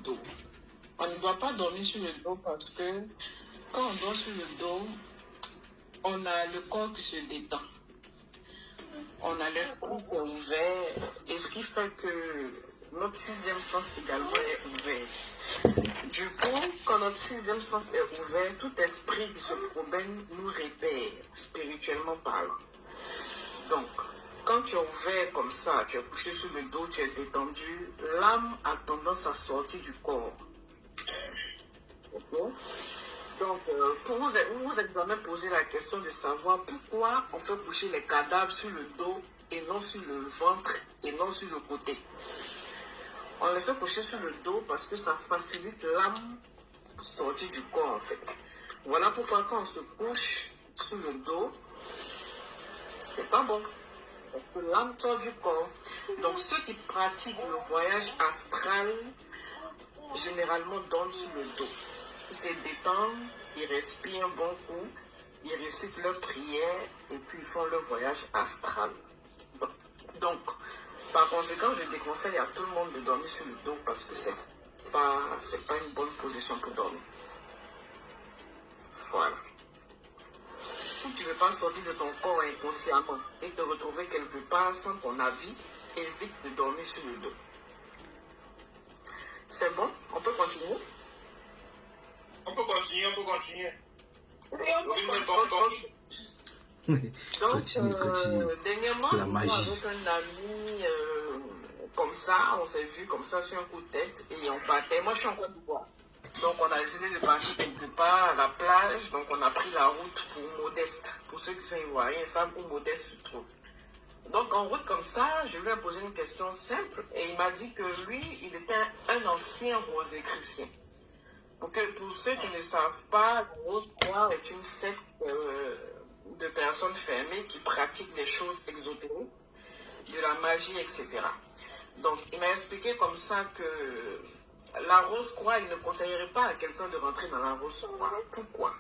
dos. On ne doit pas dormir sur le dos parce que quand on dort sur le dos, on a le corps qui se détend. On a l'esprit qui est ouvert et ce qui fait que notre sixième sens également est ouvert. Du coup, quand notre sixième sens est ouvert, tout esprit qui se promène nous repère, spirituellement parlant. Donc, quand tu es ouvert comme ça, tu es couché sur le dos, tu es détendu, l'âme a tendance à sortir du corps. Okay? Donc, pour vous êtes jamais posé la question de savoir pourquoi on fait coucher les cadavres sur le dos et non sur le ventre et non sur le côté. On les fait coucher sur le dos parce que ça facilite l'âme sortie du corps en fait. Voilà pourquoi quand on se couche sur le dos, c'est pas bon. Parce que l'âme sort du corps. Donc ceux qui pratiquent le voyage astral, généralement dorment sur le dos. Ils se détendent, ils respirent un bon coup, ils récitent leurs prières et puis ils font leur voyage astral. Donc, par conséquent, je déconseille à tout le monde de dormir sur le dos parce que c'est pas une bonne position pour dormir. Voilà. Si tu ne veux pas sortir de ton corps inconsciemment et te retrouver quelque part sans ton avis, évite de dormir sur le dos. C'est bon? On peut continuer? On peut continuer. Oui, donc, continue. Dernièrement, C'est la magie. avec un ami comme ça, on s'est vu comme ça sur un coup de tête et on partait. Moi, je suis en Côte d'Ivoire. Donc, on a décidé de partir quelque part à la plage. Donc, on a pris la route pour Modeste. Pour ceux qui sont ivoiriens, ils savent où Modeste se trouve. Donc, en route comme ça, je lui ai posé une question simple et il m'a dit que lui, il était un ancien rosicrucien. Pour ceux qui ne savent pas, la Rose-Croix est une secte de personnes fermées qui pratiquent des choses exotériques, de la magie, etc. Donc, il m'a expliqué comme ça que la Rose-Croix, il ne conseillerait pas à quelqu'un de rentrer dans la Rose-Croix. Pourquoi?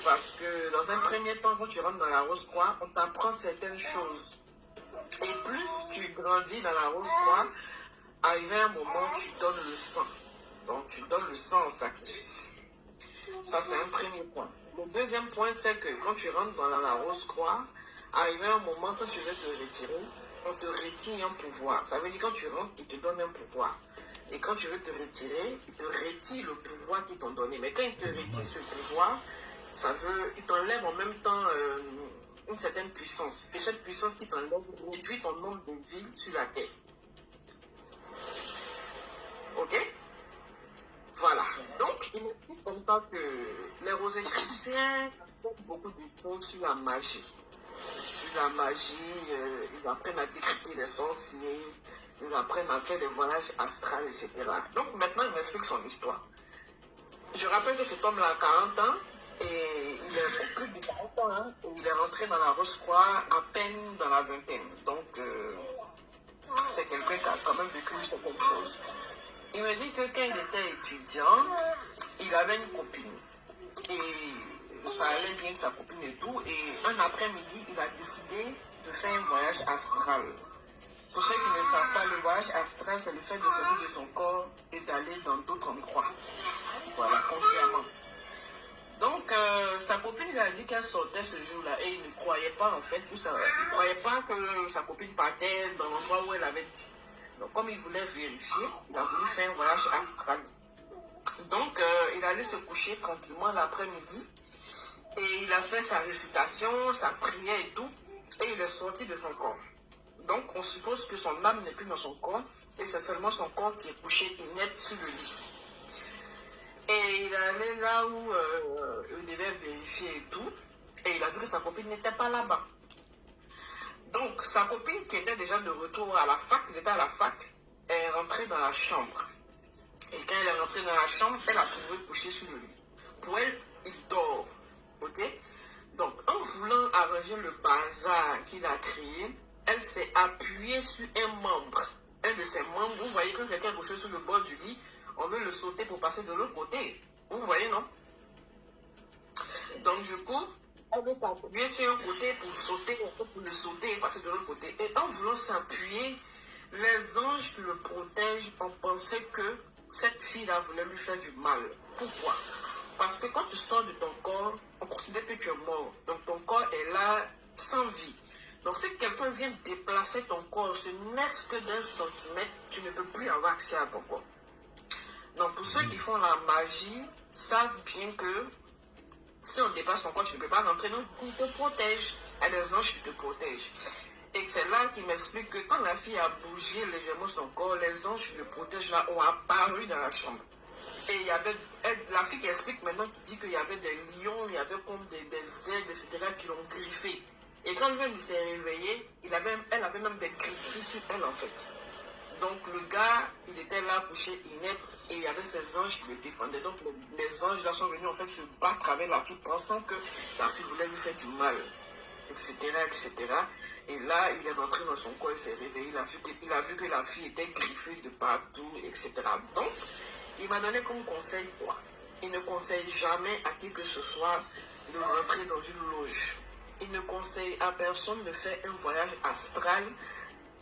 Parce que dans un premier temps, quand tu rentres dans la Rose-Croix, on t'apprend certaines choses. Et plus tu grandis dans la Rose-Croix, arrivé à un moment, tu donnes le sang. Donc, tu donnes le sang en sacrifice. Ça, c'est un premier point. Le deuxième point, c'est que quand tu rentres dans la Rose-Croix, arrivé à un moment, quand tu veux te retirer, on te retire un pouvoir. Ça veut dire quand tu rentres, il te donne un pouvoir. Et quand tu veux te retirer, il te retire le pouvoir qu'ils t'ont donné. Mais quand il te retire ce pouvoir, il t'enlève en même temps une certaine puissance. Et cette puissance qui t'enlève réduit ton nombre de vies sur la terre. Ok? Voilà. Donc, il m'explique comme ça que les rosicruciens font beaucoup de choses sur la magie. Sur la magie, ils apprennent à décrypter les sorciers, ils apprennent à faire des voyages astrales, etc. Donc, maintenant, il m'explique son histoire. Je rappelle que cet homme-là a 40 ans et il est plus de 40 ans. Hein, et il est rentré dans la Rose-Croix à peine dans la vingtaine. Donc, c'est quelqu'un qui a quand même vécu certaines choses. Il me dit que quand il était étudiant, il avait une copine. Et ça allait bien de sa copine et tout. Et un après-midi, il a décidé de faire un voyage astral. Pour ceux qui ne savent pas, le voyage astral, c'est le fait de sortir de son corps et d'aller dans d'autres endroits. Voilà, consciemment. Donc, sa copine lui a dit qu'elle sortait ce jour-là. Et il ne croyait pas, en fait, il ne croyait pas que sa copine partait dans l'endroit où elle avait dit. Donc, comme il voulait vérifier, il a voulu faire un voyage astral. Donc, il allait se coucher tranquillement l'après-midi. Et il a fait sa récitation, sa prière et tout. Et il est sorti de son corps. Donc, on suppose que son âme n'est plus dans son corps. Et c'est seulement son corps qui est couché inerte sur le lit. Et il est allé là où il devait vérifier et tout. Et il a vu que sa copine n'était pas là-bas. Donc, sa copine qui était déjà de retour à la fac, ils étaient à la fac, est rentrée dans la chambre. Et quand elle est rentrée dans la chambre, elle a trouvé couché sur le lit. Pour elle, il dort. Ok? Donc, en voulant arranger le bazar qu'il a créé, elle s'est appuyée sur un membre. Un de ses membres, vous voyez quand quelqu'un est couché sur le bord du lit, on veut le sauter pour passer de l'autre côté. Vous voyez, non? Donc, du coup, elle veut s'appuyer sur un côté pour le sauter et passer de l'autre côté. Et en voulant s'appuyer, les anges qui le protègent ont pensé que cette fille-là voulait lui faire du mal. Pourquoi? Parce que quand tu sors de ton corps, on considère que tu es mort. Donc ton corps est là sans vie. Donc si quelqu'un vient déplacer ton corps, ce n'est que d'un centimètre, tu ne peux plus avoir accès à ton corps. Donc pour ceux qui font la magie, savent bien que si on dépasse ton corps, tu ne peux pas rentrer. Donc on te protège. Il y a des anges qui te protègent. Et c'est là qu'il m'explique que quand la fille a bougé légèrement son corps, les anges qui le protègent là ont apparu dans la chambre. Et il y avait la fille qui explique maintenant, qui dit qu'il y avait des lions, il y avait comme des aigles, etc. qui l'ont griffé. Et quand lui s'est réveillé, elle avait même des griffes sur elle en fait. Donc le gars, il était là couché inepte et il y avait ces anges qui le défendaient. Donc les anges là sont venus en fait se battre avec la fille pensant que la fille voulait lui faire du mal, etc. etc. Et là, il est rentré dans son corps, il s'est réveillé, il a vu que la fille était griffée de partout, etc. Donc, il m'a donné comme conseil quoi? Il ne conseille jamais à qui que ce soit de rentrer dans une loge. Il ne conseille à personne de faire un voyage astral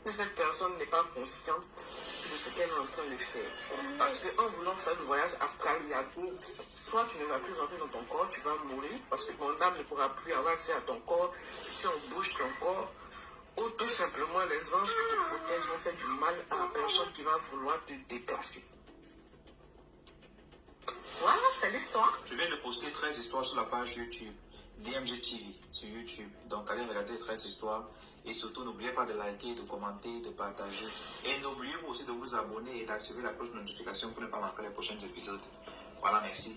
si cette personne n'est pas consciente de ce qu'elle est en train de faire. Parce qu'en voulant faire le voyage astral, il y a deux. Soit tu ne vas plus rentrer dans ton corps, tu vas mourir, parce que ton âme ne pourra plus avoir accès à ton corps si on bouge ton corps. Ou tout simplement, les anges qui te protègent vont faire du mal à la personne qui va vouloir te déplacer. Voilà, c'est l'histoire. Je viens de poster 13 histoires sur la page YouTube, DMG TV, sur YouTube. Donc, allez regarder 13 histoires. Et surtout, n'oubliez pas de liker, de commenter, de partager. Et n'oubliez pas aussi de vous abonner et d'activer la cloche de notification pour ne pas manquer les prochains épisodes. Voilà, merci.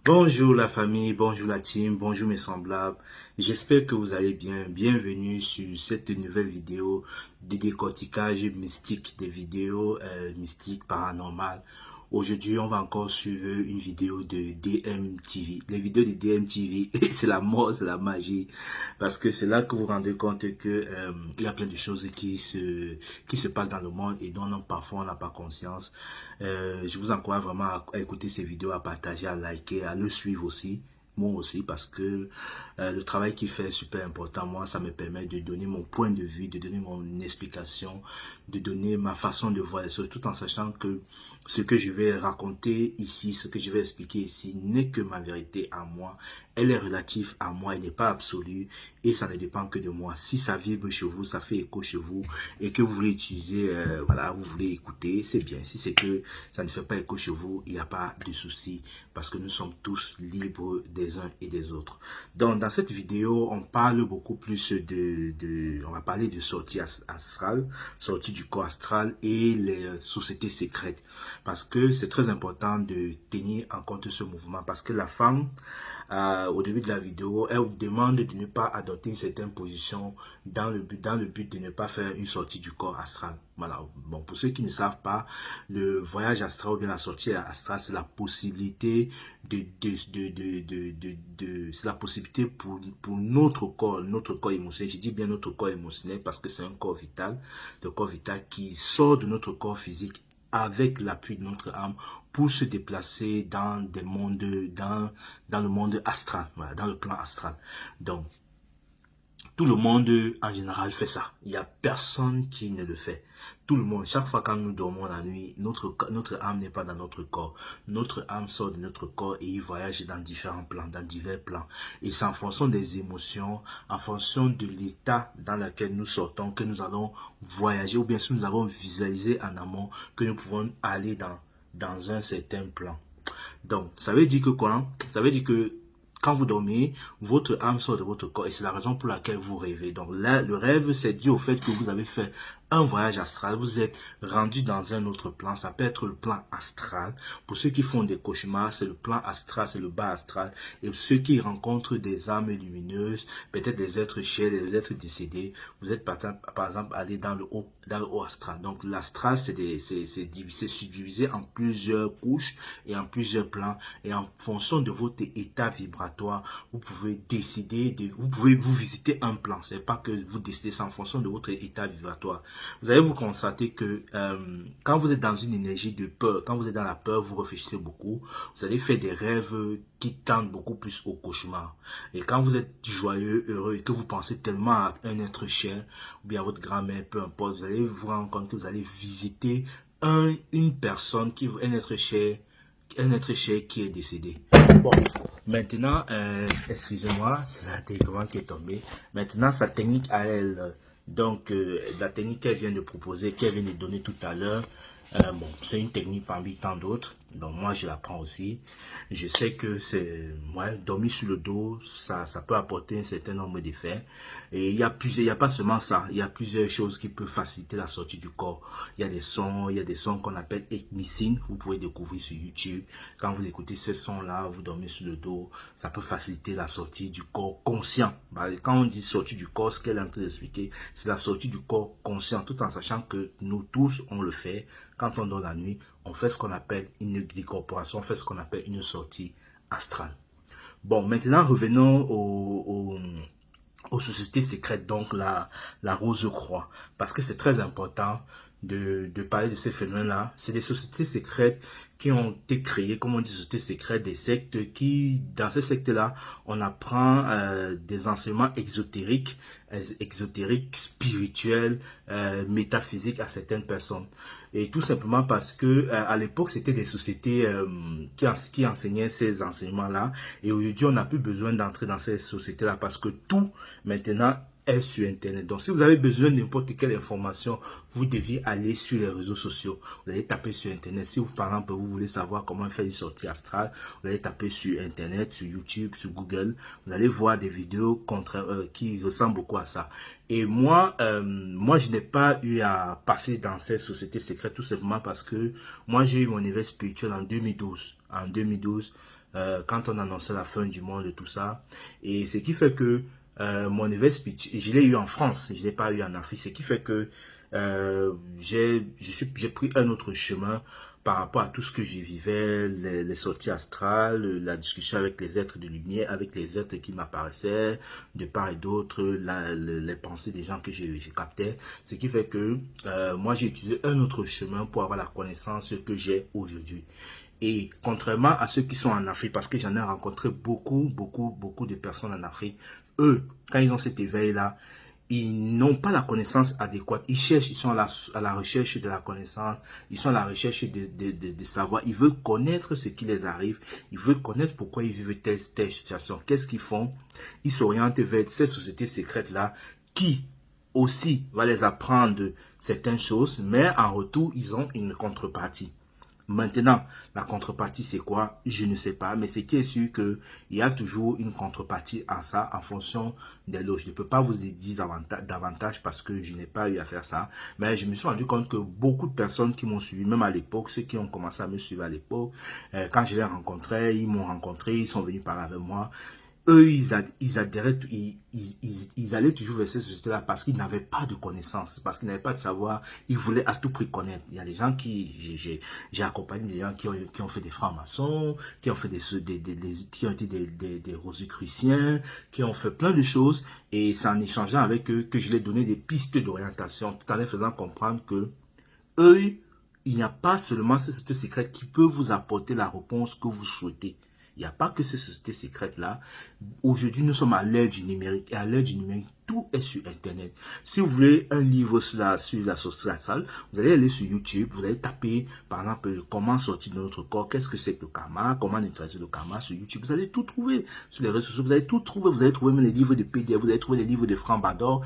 Bonjour la famille, bonjour la team, bonjour mes semblables. J'espère que vous allez bien. Bienvenue sur cette nouvelle vidéo de décortiquage mystique, des vidéos mystiques, paranormales. Aujourd'hui, on va encore suivre une vidéo de DMTV. Les vidéos de DMTV, c'est la mort, c'est la magie. Parce que c'est là que vous vous rendez compte que il y a plein de choses qui se passent dans le monde et dont parfois on n'a pas conscience. Je vous encourage vraiment à écouter ces vidéos, à partager, à liker, à le suivre aussi. Moi aussi, parce que le travail qu'il fait est super important. Moi, ça me permet de donner mon point de vue, de donner mon explication, de donner ma façon de voir les choses, tout en sachant que ce que je vais raconter ici, ce que je vais expliquer ici, n'est que ma vérité à moi. Elle est relative à moi, elle n'est pas absolue et ça ne dépend que de moi. Si ça vibre chez vous, ça fait écho chez vous et que vous voulez utiliser, voilà, vous voulez écouter, c'est bien. Si c'est que ça ne fait pas écho chez vous, il n'y a pas de souci parce que nous sommes tous libres des uns et des autres. Donc, dans cette vidéo, on parle beaucoup plus on va parler de sortie astrale, sortie du corps astral et les sociétés secrètes. Parce que c'est très important de tenir en compte ce mouvement. Parce que la femme, au début de la vidéo, elle vous demande de ne pas adopter une certaine position dans le but de ne pas faire une sortie du corps astral. Voilà. Bon, pour ceux qui ne savent pas, le voyage astral ou bien la sortie astrale, c'est la possibilité c'est la possibilité pour notre corps émotionnel. Je dis bien notre corps émotionnel parce que c'est un corps vital, le corps vital qui sort de notre corps physique avec l'appui de notre âme pour se déplacer dans des mondes, dans le monde astral, voilà, dans le plan astral. Donc, tout le monde en général fait ça. Il n'y a personne qui ne le fait. Tout le monde, chaque fois quand nous dormons la nuit, notre âme n'est pas dans notre corps. Notre âme sort de notre corps et il voyage dans différents plans, dans divers plans. Et c'est en fonction des émotions, en fonction de l'état dans lequel nous sortons, que nous allons voyager, ou bien si nous avons visualisé en amont, que nous pouvons aller dans un certain plan. Donc, ça veut dire que quoi? Ça veut dire que quand vous dormez, votre âme sort de votre corps et c'est la raison pour laquelle vous rêvez. Donc là, le rêve, c'est dû au fait que vous avez fait un voyage astral, vous êtes rendu dans un autre plan. Ça peut être le plan astral. Pour ceux qui font des cauchemars, c'est le plan astral, c'est le bas astral. Et ceux qui rencontrent des âmes lumineuses, peut-être des êtres chers, des êtres décédés, vous êtes par exemple allé dans le haut astral. Donc l'astral, c'est subdivisé en plusieurs couches et en plusieurs plans. Et en fonction de votre état vibratoire, vous pouvez décider, vous pouvez vous visiter un plan. C'est pas que vous décidez, c'est en fonction de votre état vibratoire. vous allez vous constater que quand vous êtes dans une énergie de peur, quand vous êtes dans la peur, vous réfléchissez beaucoup, vous allez faire des rêves qui tendent beaucoup plus au cauchemar. Et quand vous êtes joyeux, heureux et que vous pensez tellement à un être cher ou bien à votre grand-mère, peu importe, vous allez vous rendre compte que vous allez visiter une personne, un être cher qui est décédé. Bon, maintenant, excusez-moi, c'est la télécommande qui est tombée. Maintenant, sa technique à elle, donc la technique qu'elle vient de proposer, qu'elle vient de donner tout à l'heure, bon, c'est une technique parmi tant d'autres. Donc moi je l'apprends aussi. Je sais que c'est dormir sur le dos, ça peut apporter un certain nombre d'effets. Et il y a pas seulement ça, il y a plusieurs choses qui peuvent faciliter la sortie du corps. Il y a des sons qu'on appelle ethnicine, vous pouvez découvrir sur YouTube. Quand vous écoutez ces sons-là, vous dormez sur le dos, ça peut faciliter la sortie du corps conscient. Quand on dit sortie du corps, ce qu'elle est en train d'expliquer, c'est la sortie du corps conscient, tout en sachant que nous tous, on le fait. Quand on dort la nuit, on fait ce qu'on appelle une décorporation, on fait ce qu'on appelle une sortie astrale. Bon, maintenant revenons aux sociétés secrètes, donc la Rose-Croix, parce que c'est très important de parler de ces phénomènes-là. C'est des sociétés secrètes qui ont été créées, comme on dit, sociétés secrètes, des sectes qui, dans ces sectes-là, on apprend des enseignements exotériques, spirituels, métaphysiques à certaines personnes. Et tout simplement parce que à l'époque, c'était des sociétés qui enseignaient ces enseignements-là. Et aujourd'hui, on n'a plus besoin d'entrer dans ces sociétés-là parce que tout, maintenant, est sur Internet. Donc, si vous avez besoin de n'importe quelle information, vous deviez aller sur les réseaux sociaux. Vous allez taper sur Internet. Si vous, par exemple, vous voulez savoir comment faire une sortie astrale, vous allez taper sur Internet, sur YouTube, sur Google. Vous allez voir des vidéos qui ressemblent beaucoup à ça. Et moi, je n'ai pas eu à passer dans ces sociétés secrètes tout simplement parce que moi, j'ai eu mon éveil spirituel en 2012. En 2012, quand on annonçait la fin du monde et tout ça. Et ce qui fait que mon éveil spirituel, je l'ai eu en France, je ne l'ai pas eu en Afrique, ce qui fait que j'ai pris un autre chemin par rapport à tout ce que je vivais, les sorties astrales, la discussion avec les êtres de lumière, avec les êtres qui m'apparaissaient de part et d'autre, les pensées des gens que j'ai captais, ce qui fait que moi j'ai utilisé un autre chemin pour avoir la connaissance que j'ai aujourd'hui. Et contrairement à ceux qui sont en Afrique, parce que j'en ai rencontré beaucoup de personnes en Afrique, eux, quand ils ont cet éveil-là, ils n'ont pas la connaissance adéquate. Ils sont à la recherche de la connaissance, ils sont à la recherche de savoir. Ils veulent connaître ce qui les arrive, ils veulent connaître pourquoi ils vivent telle situation. Qu'est-ce qu'ils font? Ils s'orientent vers ces sociétés secrètes-là qui aussi va les apprendre certaines choses, mais en retour, ils ont une contrepartie. Maintenant, la contrepartie, c'est quoi? Je ne sais pas, mais ce qui est sûr qu'il y a toujours une contrepartie à ça en fonction des lots. Je ne peux pas vous dire davantage parce que je n'ai pas eu à faire ça, mais je me suis rendu compte que beaucoup de personnes qui m'ont suivi, même à l'époque, ceux qui ont commencé à me suivre à l'époque, quand je les rencontrais, ils m'ont rencontré, ils sont venus parler avec moi. Eux, ils allaient toujours vers ces sociétés-là parce qu'ils n'avaient pas de connaissances, parce qu'ils n'avaient pas de savoir, ils voulaient à tout prix connaître. Il y a des gens j'ai accompagné des gens qui ont fait des francs-maçons, qui ont fait qui ont été des rosicruciens, qui ont fait plein de choses, et c'est en échangeant avec eux que je leur ai donné des pistes d'orientation, tout en leur faisant comprendre que eux, il n'y a pas seulement ces sociétés secrètes qui peuvent vous apporter la réponse que vous souhaitez. Il n'y a pas que ces sociétés secrètes-là. Aujourd'hui, nous sommes à l'ère du numérique. Et à l'ère du numérique, tout est sur Internet. Si vous voulez un livre sur la sortie astrale, vous allez aller sur YouTube, vous allez taper, par exemple, comment sortir de notre corps, qu'est-ce que c'est que le karma, comment neutraliser le karma sur YouTube. Vous allez tout trouver sur les réseaux sociaux, vous allez tout trouver. Vous allez trouver même les livres de PDF, vous allez trouver les livres de Franck Bador,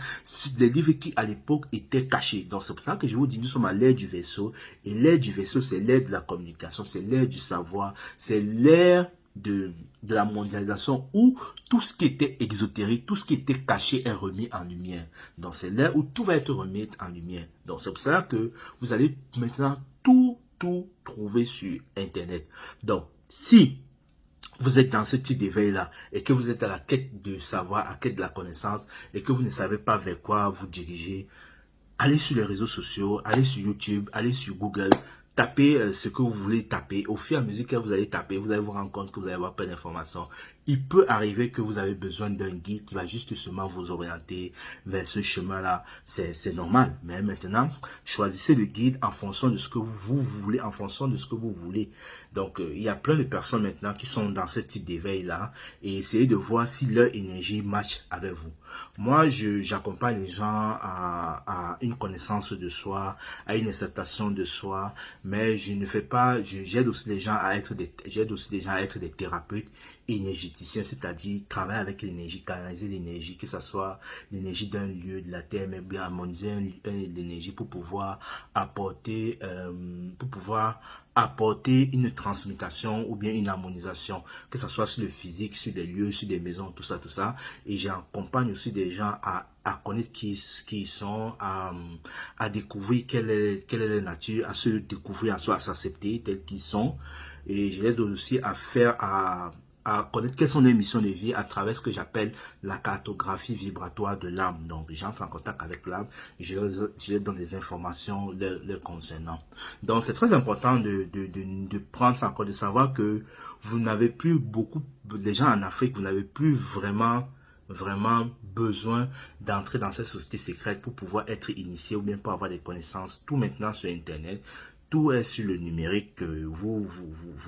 des livres qui, à l'époque, étaient cachés. Donc, c'est pour ça que je vous dis, nous sommes à l'ère du vaisseau. Et l'ère du vaisseau, c'est l'ère de la communication, c'est l'ère du savoir, c'est l'ère de la mondialisation où tout ce qui était exotérique, tout ce qui était caché est remis en lumière. Donc c'est l'ère où tout va être remis en lumière. Donc c'est pour ça que vous allez maintenant tout trouver sur Internet. Donc si vous êtes dans ce type d'éveil-là et que vous êtes à la quête de savoir, à la quête de la connaissance et que vous ne savez pas vers quoi vous diriger, allez sur les réseaux sociaux, allez sur YouTube, allez sur Google, tapez ce que vous voulez taper. Au fur et à mesure que vous allez taper, vous allez vous rendre compte que vous allez avoir plein d'informations. il peut arriver que vous avez besoin d'un guide qui va justement vous orienter vers ce chemin-là. C'est normal. Mais maintenant, choisissez le guide en fonction de ce que vous voulez, en fonction de ce que vous voulez. Donc, il y a plein de personnes maintenant qui sont dans ce type d'éveil-là et essayez de voir si leur énergie match avec vous. Moi, j'accompagne les gens à une connaissance de soi, à une acceptation de soi, mais je ne fais pas, j'aide aussi les gens à être des thérapeutes énergéticiens, c'est-à-dire travailler avec l'énergie, canaliser l'énergie, que ce soit l'énergie d'un lieu, de la terre, mais bien harmoniser l'énergie pour pouvoir apporter, une transmutation ou bien une harmonisation, que ce soit sur le physique, sur des lieux, sur des maisons, tout ça. Et j'accompagne aussi des gens à connaître qui ils sont, à découvrir quelle est la nature, à se découvrir à soi, à s'accepter tels qu'ils sont. Et je les aide aussi à connaître quelles sont les missions de vie à travers ce que j'appelle la cartographie vibratoire de l'âme. Donc, j'entre en contact avec l'âme, je leur donne des informations leur concernant. Donc, c'est très important de prendre ça en compte, de savoir que vous n'avez plus beaucoup, les gens en Afrique, vous n'avez plus vraiment besoin d'entrer dans cette société secrète pour pouvoir être initié ou bien pour avoir des connaissances. Tout maintenant sur Internet. Tout est sur le numérique que vous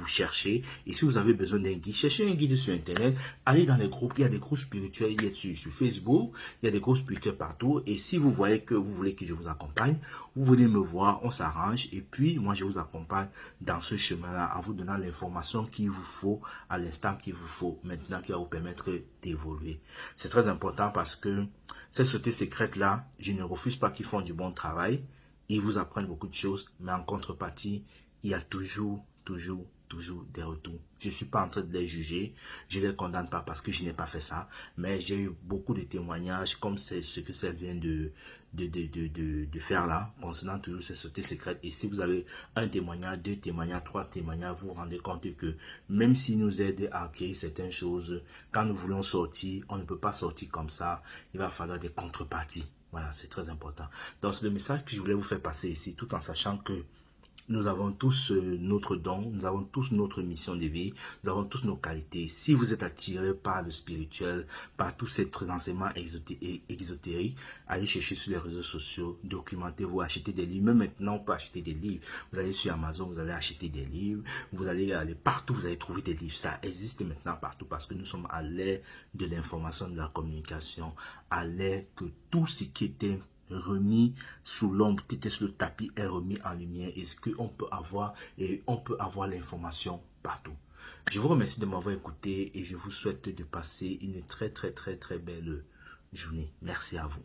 cherchez. Et si vous avez besoin d'un guide, cherchez un guide sur Internet. Allez dans les groupes. Il y a des groupes spirituels. Il y a sur Facebook. Il y a des groupes spirituels partout. Et si vous voyez que vous voulez que je vous accompagne, vous venez me voir. On s'arrange. Et puis, moi, je vous accompagne dans ce chemin-là en vous donnant l'information qu'il vous faut à l'instant qu'il vous faut maintenant, qui va vous permettre d'évoluer. C'est très important parce que cette société secrète-là, je ne refuse pas qu'ils font du bon travail. Ils vous apprennent beaucoup de choses, mais en contrepartie, il y a toujours des retours. Je ne suis pas en train de les juger, je ne les condamne pas parce que je n'ai pas fait ça, mais j'ai eu beaucoup de témoignages comme c'est ce que ça vient de faire là, concernant toujours ces sociétés secrètes. Et si vous avez un témoignage, 2 témoignages, 3 témoignages, vous vous rendez compte que même s'ils nous aident à créer certaines choses, quand nous voulons sortir, on ne peut pas sortir comme ça, il va falloir des contreparties. Voilà, c'est très important. Donc, c'est le message que je voulais vous faire passer ici, tout en sachant que nous avons tous notre don, nous avons tous notre mission de vie, nous avons tous nos qualités. Si vous êtes attiré par le spirituel, par tous ces enseignements exotériques, allez chercher sur les réseaux sociaux, documentez-vous, achetez des livres. Même maintenant, on peut acheter des livres. Vous allez sur Amazon, vous allez acheter des livres. Vous allez aller partout, vous allez trouver des livres. Ça existe maintenant partout parce que nous sommes à l'ère de l'information, de la communication, à l'ère que tout ce qui était remis sous l'ombre, qui était sur le tapis, est remis en lumière. Et ce qu'on peut avoir, et on peut avoir l'information partout. Je vous remercie de m'avoir écouté et je vous souhaite de passer une très belle journée. Merci à vous.